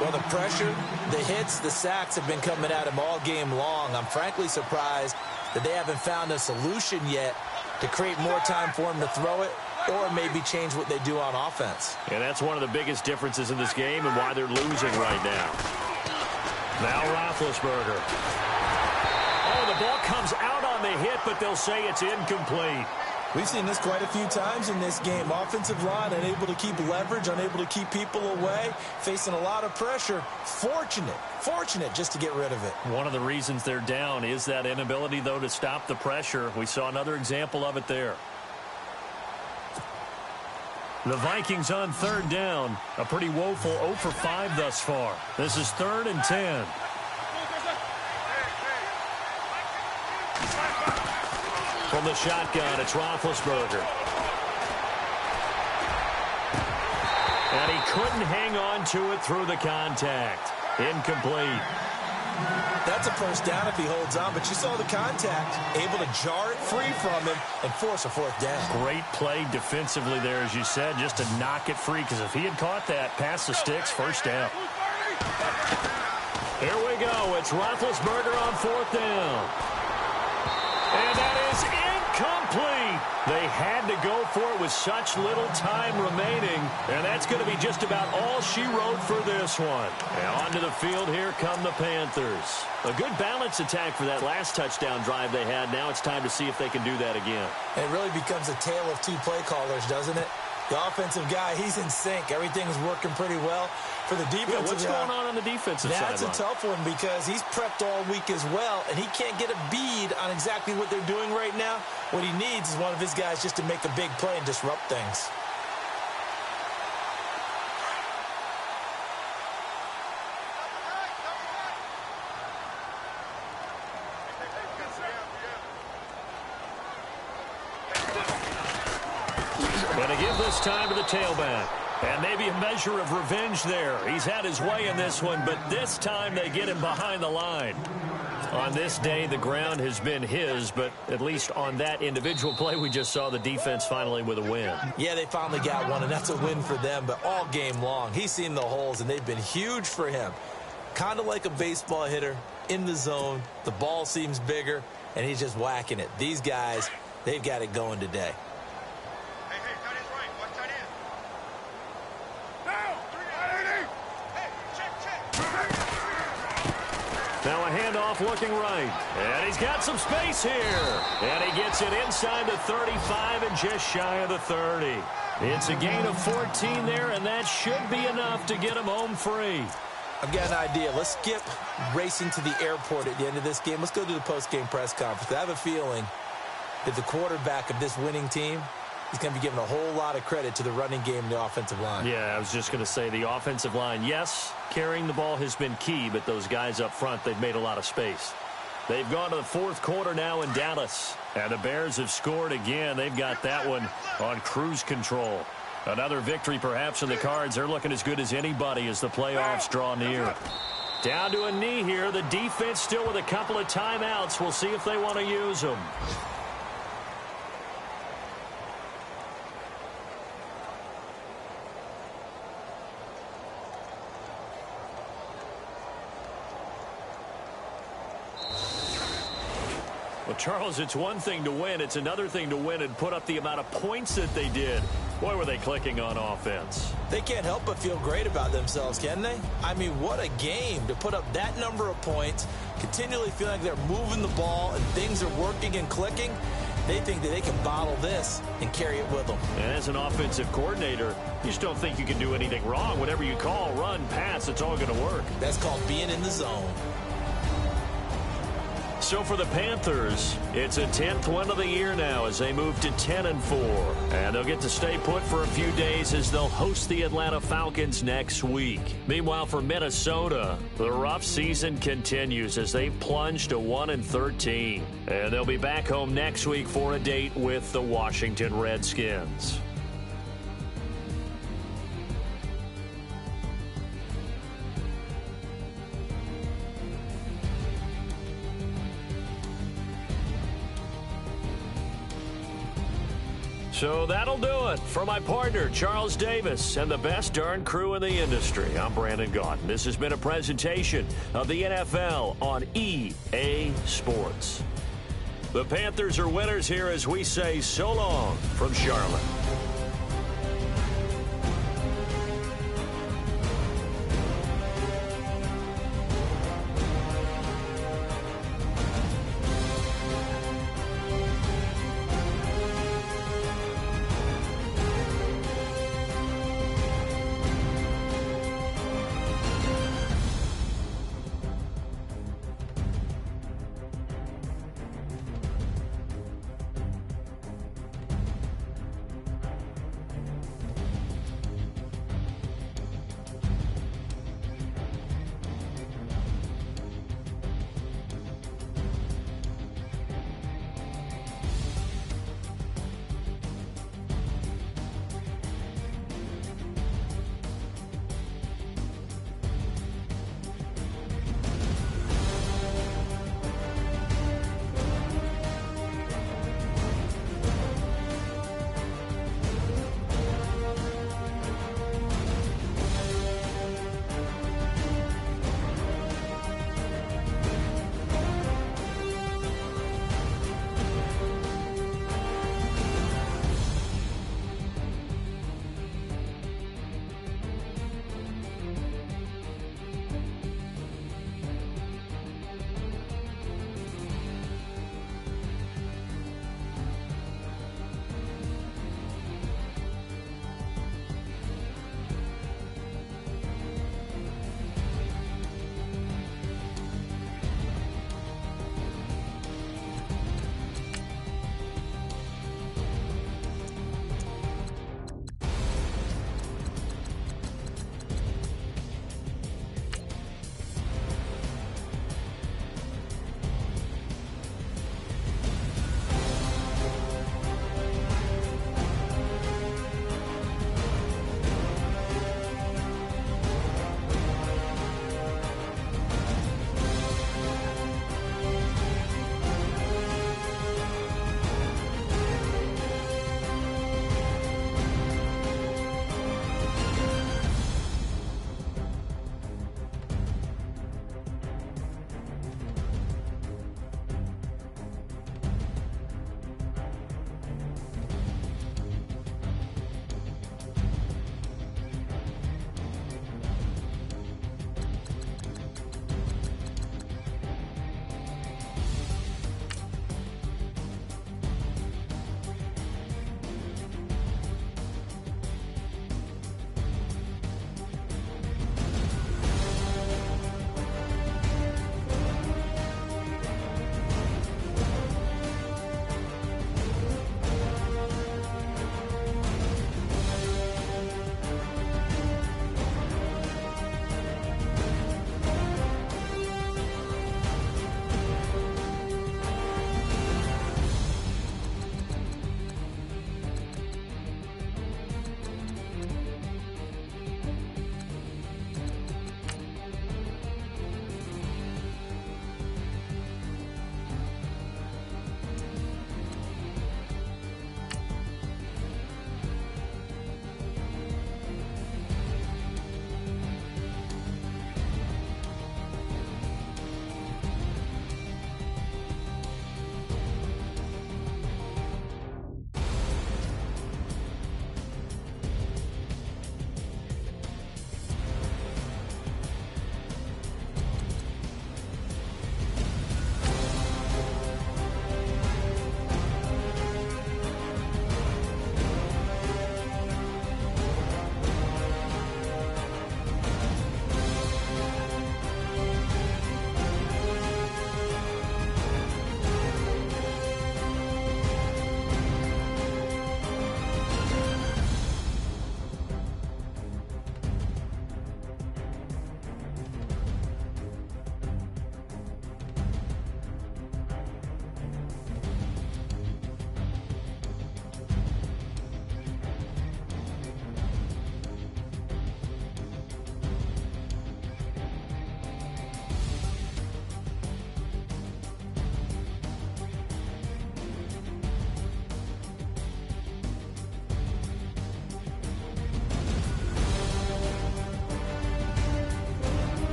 Well, the pressure, the hits, the sacks have been coming at him all game long. I'm frankly surprised that they haven't found a solution yet to create more time for him to throw it or maybe change what they do on offense.
And that's one of the biggest differences in this game and why they're losing right now. Now Roethlisberger. Oh, the ball comes out on the hit, but they'll say it's incomplete.
We've seen this quite a few times in this game. Offensive line unable to keep leverage, unable to keep people away, facing a lot of pressure. Fortunate just to get rid of it.
One of the reasons they're down is that inability, though, to stop the pressure. We saw another example of it there. The Vikings on third down. A pretty woeful 0 for 5 thus far. This is 3rd and 10. From the shotgun, it's Roethlisberger. And he couldn't hang on to it through the contact. Incomplete.
That's a first down if he holds on, but you saw the contact. Able to jar it free from him and force a 4th down.
Great play defensively there, as you said, just to knock it free, because if he had caught that, past the sticks, first down. Here we go. It's Roethlisberger on 4th down. And that is incomplete. They had to go for it with such little time remaining, and that's going to be just about all she wrote for this one. And onto the field, here come the Panthers. A good balance attack for that last touchdown drive they had. Now it's time to see if they can do that again.
It really becomes a tale of 2 play callers, doesn't it? The offensive guy, he's in sync. Everything's working pretty well. For the defensive
what's going on the defensive side?
That's a tough one because he's prepped all week as well, and he can't get a bead on exactly what they're doing right now. What he needs is one of his guys just to make a big play and disrupt things.
Going to give this time to the tailback. And maybe a measure of revenge there. He's had his way in this one, but this time they get him behind the line. On this day, the ground has been his, but at least on that individual play, we just saw the defense finally with a win.
Yeah, they finally got one, and that's a win for them, but all game long, he's seen the holes, and they've been huge for him. Kind of like a baseball hitter in the zone. The ball seems bigger, and he's just whacking it. These guys, they've got it going today.
Now a handoff looking right. And he's got some space here. And he gets it inside the 35 and just shy of the 30. It's a gain of 14 there, and that should be enough to get him home free.
I've got an idea. Let's skip racing to the airport at the end of this game. Let's go to the post-game press conference. I have a feeling that the quarterback of this winning team is going to be given a whole lot of credit to the running game and the offensive line.
Yeah, I was just going to say the offensive line, yes, carrying the ball has been key, but those guys up front, they've made a lot of space. They've gone to the fourth quarter now in Dallas. And the Bears have scored again. They've got that one on cruise control. Another victory perhaps in the cards. They're looking as good as anybody as the playoffs draw near. Down to a knee here. The defense still with a couple of timeouts. We'll see if they want to use them. Well, Charles, it's one thing to win. It's another thing to win and put up the amount of points that they did. Boy, were they clicking on offense.
They can't help but feel great about themselves, can they? I mean, what a game to put up that number of points, continually feeling like they're moving the ball and things are working and clicking. They think that they can bottle this and carry it with them.
And as an offensive coordinator, you just don't think you can do anything wrong. Whatever you call, run, pass, it's all going to work.
That's called being in the zone.
So for the Panthers, it's a 10th win of the year now as they move to 10-4. And they'll get to stay put for a few days as they'll host the Atlanta Falcons next week. Meanwhile, for Minnesota, the rough season continues as they've plunged to 1-13. And they'll be back home next week for a date with the Washington Redskins. So that'll do it. For my partner, Charles Davis, and the best darn crew in the industry, I'm Brandon Gaudin. This has been a presentation of the NFL on EA Sports. The Panthers are winners here as we say so long from Charlotte.